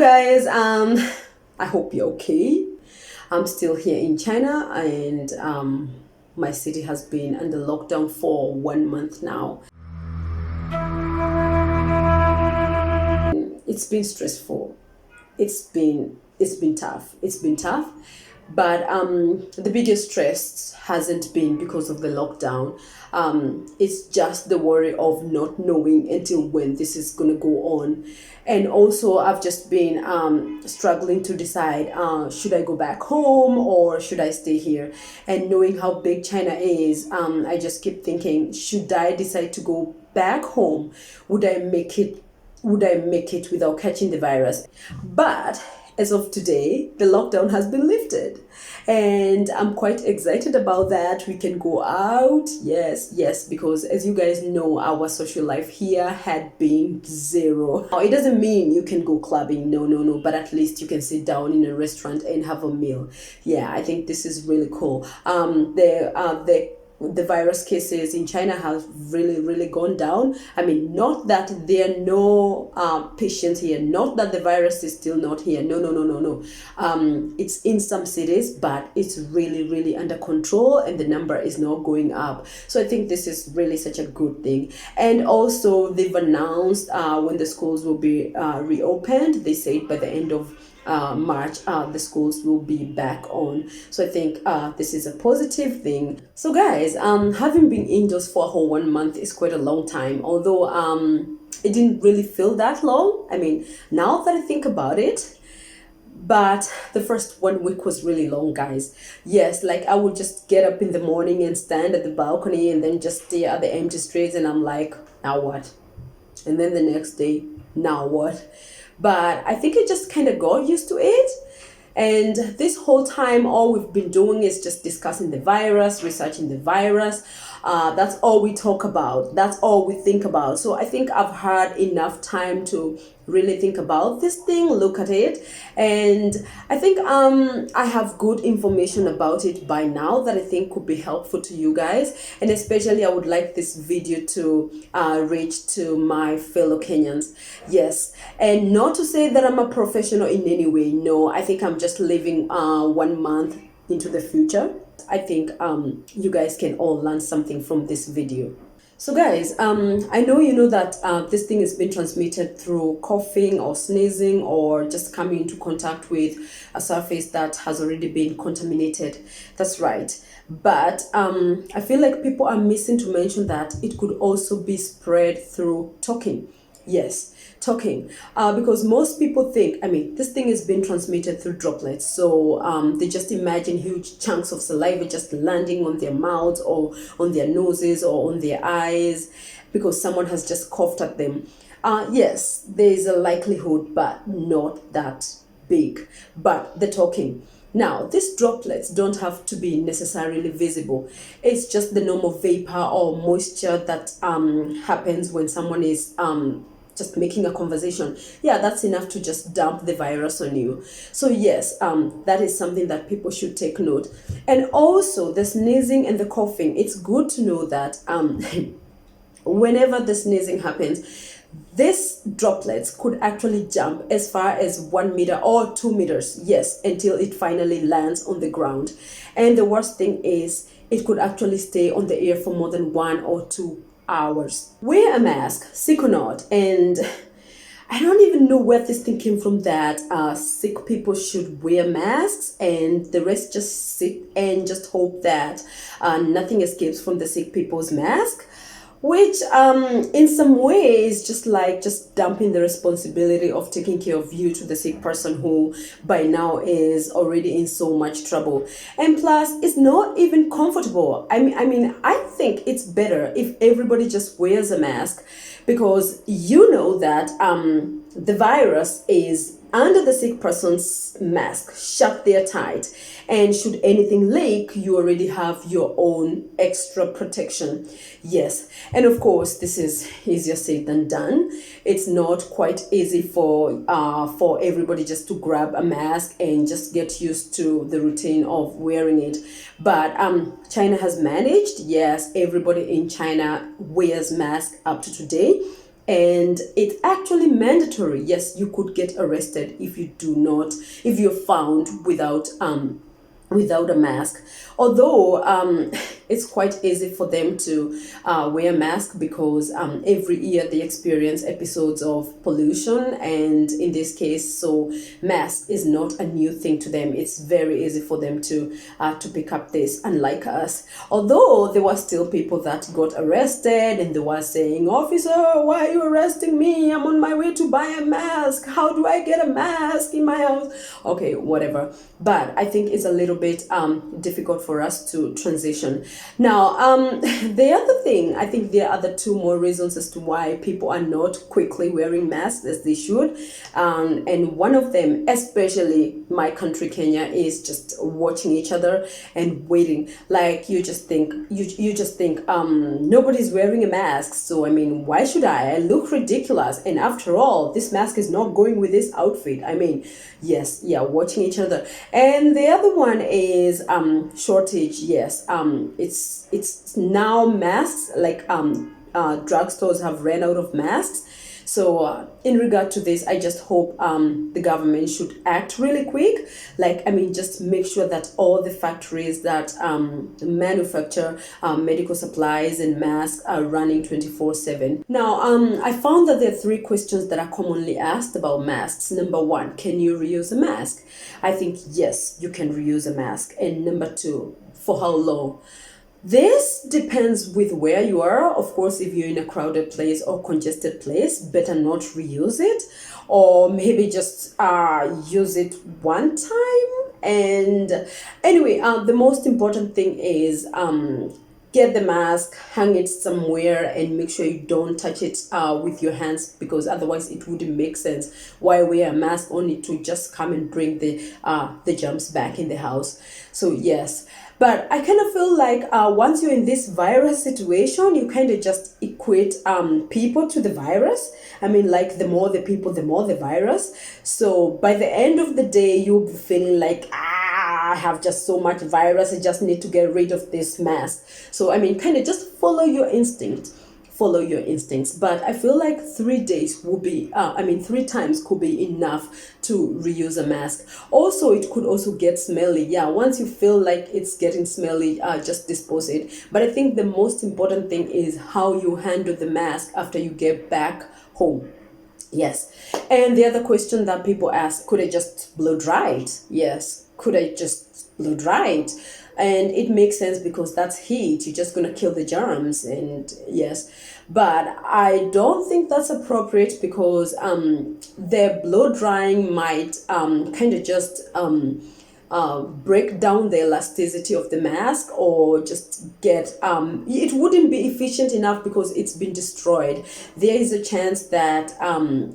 guys, I hope you're okay. I'm still here in China, and my city has been under lockdown for 1 month now. It's been stressful. It's been tough. It's been tough. But the biggest stress hasn't been because of the lockdown. It's just the worry of not knowing until when this is going to go on. And also, I've just been struggling to decide, should I go back home or should I stay here? And knowing how big China is, I just keep thinking, should I decide to go back home? Would I make it without catching the virus? But as of today, the lockdown has been lifted, and I'm quite excited about that. We can go out, yes, because as you guys know, our social life here had been zero. Now, it doesn't mean you can go clubbing, no, but at least you can sit down in a restaurant and have a meal. Yeah, I think this is really cool. The virus cases in China have really gone down. I mean, not that there are no patients here, not that the virus is still not here. No. It's in some cities, but it's really under control, and the number is not going up. So I think this is really such a good thing. And also, they've announced when the schools will be reopened. They said by the end of March, the schools will be back on. So I think this is a positive thing. So guys, having been indoors for a whole 1 month is quite a long time, although it didn't really feel that long. I mean, now that I think about it, but the first 1 week was really long, guys. Yes, like I would just get up in the morning and stand at the balcony and then just stare at the empty streets, and I'm like, now what? And then the next day, now what? But I think I just kind of got used to it. And this whole time, all we've been doing is just discussing the virus, researching the virus. That's all we talk about. That's all we think about. So I think I've had enough time to really think about this thing, look at it. And I think I have good information about it by now that I think could be helpful to you guys. And especially I would like this video to reach to my fellow Kenyans. Yes. And not to say that I'm a professional in any way. No, I think I'm just living 1 month into the future. I think you guys can all learn something from this video. So guys, I know you know that this thing has been transmitted through coughing or sneezing or just coming into contact with a surface that has already been contaminated. That's right. But I feel like people are missing to mention that it could also be spread through talking. Yes, talking. Because most people think, I mean, this thing has been transmitted through droplets. So they just imagine huge chunks of saliva just landing on their mouths or on their noses or on their eyes because someone has just coughed at them. Yes, there is a likelihood, but not that big. But the talking. Now, these droplets don't have to be necessarily visible. It's just the normal vapor or moisture that happens when someone is just making a conversation. Yeah, that's enough to just dump the virus on you. So yes, that is something that people should take note. And also the sneezing and the coughing, it's good to know that whenever the sneezing happens, these droplets could actually jump as far as 1 meter or 2 meters, yes, until it finally lands on the ground. And the worst thing is it could actually stay on the air for more than 1 or 2 hours. Wear a mask, sick or not. And I don't even know where this thing came from that sick people should wear masks and the rest just sit and just hope that nothing escapes from the sick people's mask. Which in some ways just dumping the responsibility of taking care of you to the sick person who by now is already in so much trouble. And plus, it's not even comfortable. I mean, I think it's better if everybody just wears a mask, because you know that the virus is under the sick person's mask, shut there tight. And should anything leak, you already have your own extra protection. Yes. And of course, this is easier said than done. It's not quite easy for everybody just to grab a mask and just get used to the routine of wearing it. But China has managed. Yes, everybody in China wears masks up to today. and it's actually mandatory. Yes, you could get arrested if you do not, if you're found without a mask. Although it's quite easy for them to wear a mask because every year they experience episodes of pollution, and in this case, so mask is not a new thing to them. It's very easy for them to pick up this, unlike us. Although there were still people that got arrested and they were saying, "Officer, why are you arresting me? I'm on my way to buy a mask. How do I get a mask in my house?" Okay, whatever. But I think it's a little bit difficult for us to transition. Now, the other thing, I think there are the two more reasons as to why people are not quickly wearing masks as they should. And one of them, especially my country, Kenya, is just watching each other and waiting. Like you just think, nobody's wearing a mask. So, I mean, why should I? I look ridiculous. And after all, this mask is not going with this outfit. I mean, yes, yeah, watching each other. And the other one is shortage. Yes, it's now masks. Like drugstores have ran out of masks. So in regard to this, I just hope the government should act really quick. Like, I mean, just make sure that all the factories that manufacture medical supplies and masks are running 24/7. Now, I found that there are three questions that are commonly asked about masks. Number one, can you reuse a mask? I think yes, you can reuse a mask. And number two, for how long? This depends with where you are. Of course, if you're in a crowded place or congested place, better not reuse it, or maybe just use it one time. And anyway, the most important thing is get the mask, hang it somewhere, and make sure you don't touch it with your hands, because otherwise it wouldn't make sense. Why wear a mask only to just come and bring the germs back in the house? So yes. But I kind of feel like once you're in this virus situation, you kind of just equate people to the virus. I mean, like the more the people, the more the virus. So by the end of the day, you'll be feeling like, I have just so much virus. I just need to get rid of this mask. So, I mean, kind of just follow your instinct. Follow your instincts. But I feel like 3 days will be, 3 times could be enough to reuse a mask. Also, it could also get smelly. Yeah, once you feel like it's getting smelly, just dispose it. But I think the most important thing is how you handle the mask after you get back home. Yes. And the other question that people ask, could I just blow dry it? Yes. Could I just blow dry it? And it makes sense because that's heat. You're just going to kill the germs. And yes, but I don't think that's appropriate because the blow drying might kind of just break down the elasticity of the mask, or just get it wouldn't be efficient enough because it's been destroyed. There is a chance that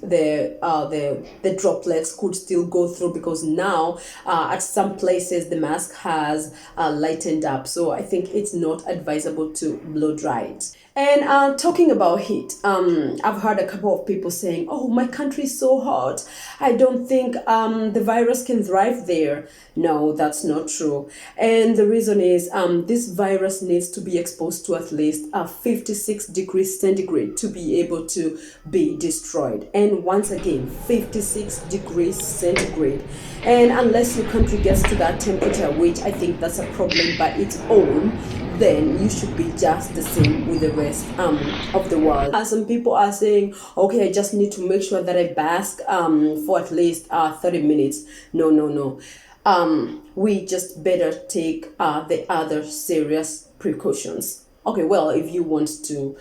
the droplets could still go through, because now at some places the mask has lightened up. So I think it's not advisable to blow dry it. And talking about heat, I've heard a couple of people saying, "Oh, my country is so hot. I don't think the virus can thrive there." No, that's not true. And the reason is this virus needs to be exposed to at least 56 degrees centigrade to be able to be destroyed. And once again, 56 degrees centigrade. And unless your country gets to that temperature, which I think that's a problem by its own, then you should be just the same with the rest of the world. Some people are saying, okay, I just need to make sure that I bask for at least 30 minutes. No, no, no. We just better take the other serious precautions. Okay, well, if you want to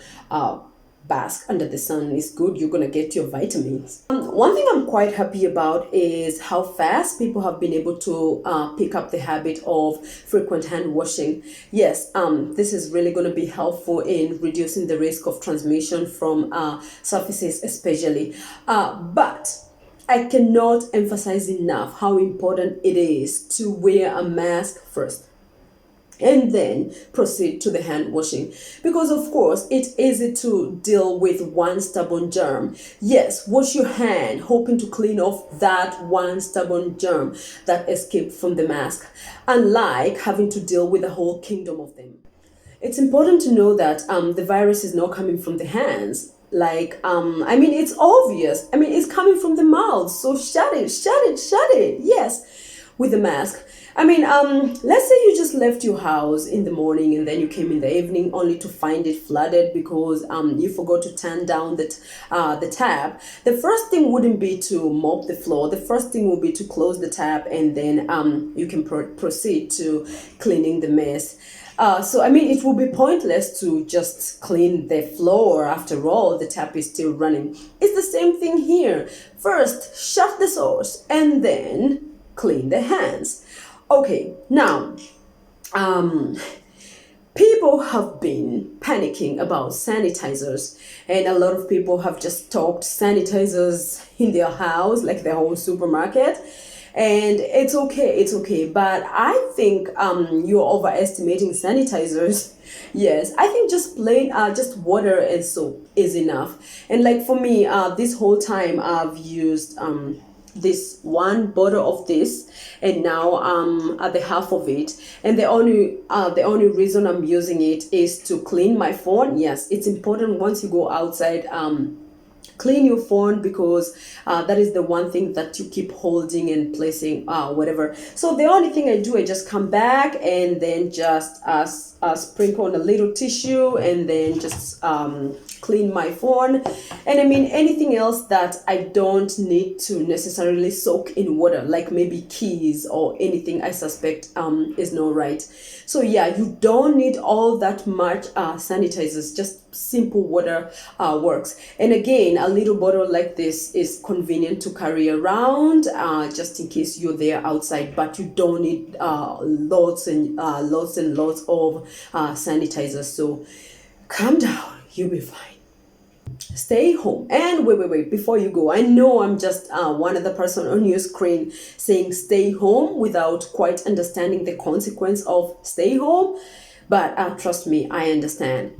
bask under the sun, is good. You're gonna get your vitamins. One thing I'm quite happy about is how fast people have been able to pick up the habit of frequent hand washing. Yes, this is really going to be helpful in reducing the risk of transmission from surfaces, especially. But I cannot emphasize enough how important it is to wear a mask first and then proceed to the hand washing, because of course it's easy to deal with one stubborn germ. Yes, wash your hand hoping to clean off that one stubborn germ that escaped from the mask, unlike having to deal with a whole kingdom of them. It's important to know that the virus is not coming from the hands. Like, I mean, it's obvious. I mean, it's coming from the mouth. So shut it, shut it, shut it. Yes, with the mask. I mean, let's say you just left your house in the morning and then you came in the evening only to find it flooded because you forgot to turn down the tap. The first thing wouldn't be to mop the floor. The first thing would be to close the tap, and then you can proceed to cleaning the mess. So, I mean, it would be pointless to just clean the floor. After all, the tap is still running. It's the same thing here. First, shut the source and then clean the hands. Okay, now, people have been panicking about sanitizers, and a lot of people have just stocked sanitizers in their house, like their whole supermarket. And it's okay, but I think you're overestimating sanitizers. Yes, I think just plain just water and soap is enough. And like for me, this whole time I've used this one bottle of this, and now at the half of it, and the only reason I'm using it is to clean my phone. Yes, it's important once you go outside, clean your phone, because that is the one thing that you keep holding and placing whatever. So the only thing I do, I just come back and then just sprinkle on a little tissue and then just clean my phone. And I mean, anything else that I don't need to necessarily soak in water, like maybe keys or anything I suspect is not right. So yeah, you don't need all that much sanitizers. Just simple water works. And again, a little bottle like this is convenient to carry around just in case you're there outside, but you don't need lots and lots of sanitizers. So calm down, you'll be fine. Stay home. And wait, before you go, I know I'm just one other person on your screen saying stay home without quite understanding the consequence of stay home, but trust me, I understand.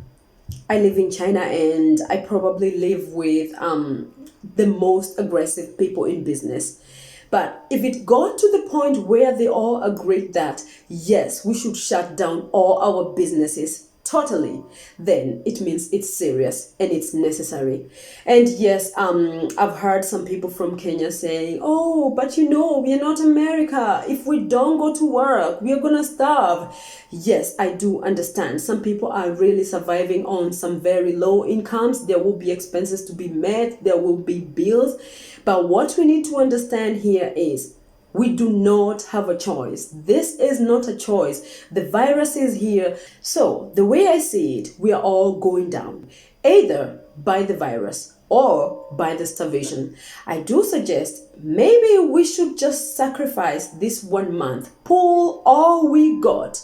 I live in China, and I probably live with the most aggressive people in business. But if it got to the point where they all agreed that, yes, we should shut down all our businesses totally, then it means it's serious and it's necessary. And yes, I've heard some people from Kenya saying, oh, but we are not America. If we don't go to work, we are gonna starve. Yes, I do understand. Some people are really surviving on some very low incomes. There will be expenses to be met, there will be bills. But what we need to understand here is, we do not have a choice. This is not a choice. The virus is here. So the way I see it, we are all going down, either by the virus or by the starvation. I do suggest maybe we should just sacrifice this 1 month, pull all we got,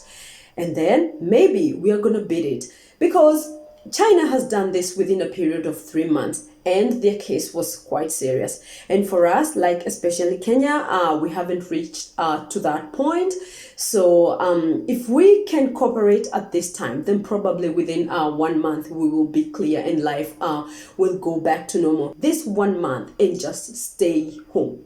and then maybe we are gonna beat it, because China has done this within a period of 3 months, and their case was quite serious. And for us, like especially Kenya, we haven't reached to that point. So if we can cooperate at this time, then probably within 1 month we will be clear and life will go back to normal. This 1 month, and just stay home.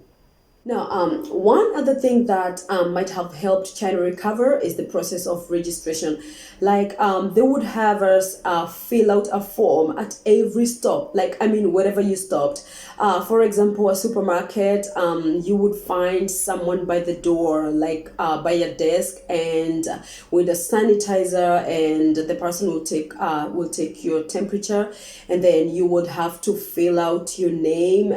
Now, one other thing that might have helped China recover is the process of registration. Like, they would have us fill out a form at every stop. Like, I mean, wherever you stopped. For example, a supermarket, you would find someone by the door, like by a desk, and with a sanitizer, and the person will take your temperature, and then you would have to fill out your name,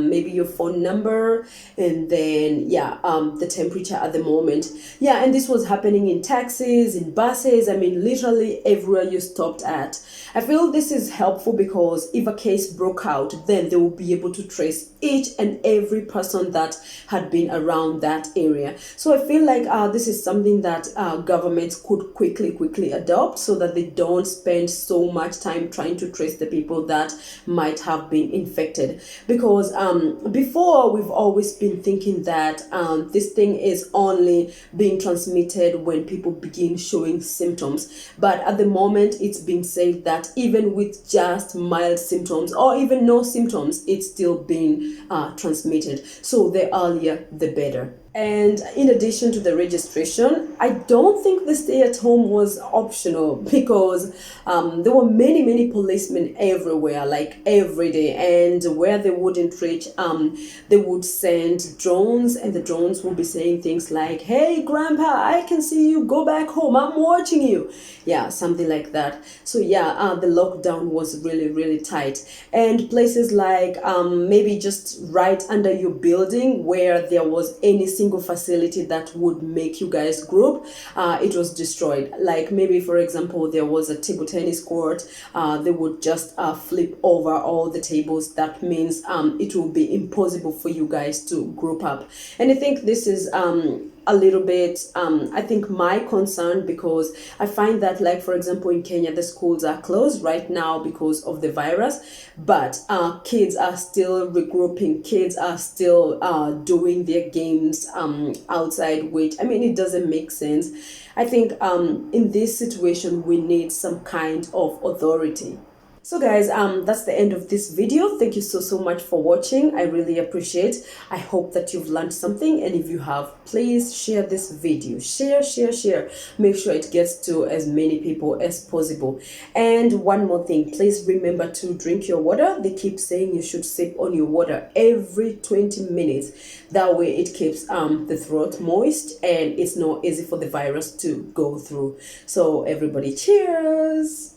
maybe your phone number, and then the temperature at the moment. Yeah, and this was happening in taxis, in buses, I mean literally everywhere you stopped at. I feel this is helpful because if a case broke out, then they will be able to trace each and every person that had been around that area. So I feel like this is something that governments could quickly adopt, so that they don't spend so much time trying to trace the people that might have been infected. Because before, we've always been thinking that this thing is only being transmitted when people begin showing symptoms. But at the moment, it's being said that even with just mild symptoms or even no symptoms, it's still being transmitted. So the earlier, the better. And in addition to the registration, I don't think the stay at home was optional because there were many policemen everywhere, like every day. And where they wouldn't reach, they would send drones, and the drones would be saying things like, "Hey, Grandpa, I can see you. Go back home. I'm watching you." Yeah, something like that. So yeah, the lockdown was really tight. And places like maybe just right under your building where there was any single facility that would make you guys group, it was destroyed. Like maybe, for example, there was a table tennis court, they would just flip over all the tables. That means it will be impossible for you guys to group up. And I think this is a little bit I think my concern, because I find that, like, for example, in Kenya, the schools are closed right now because of the virus, but kids are still regrouping, kids are still doing their games outside, which, I mean, it doesn't make sense. I think in this situation we need some kind of authority. So guys, that's the end of this video. Thank you so much for watching. I really appreciate. I hope that you've learned something, and if you have, please share this video. Share. Make sure it gets to as many people as possible. And one more thing, please remember to drink your water. They keep saying you should sip on your water every 20 minutes. That way it keeps the throat moist, and it's not easy for the virus to go through. So everybody, cheers.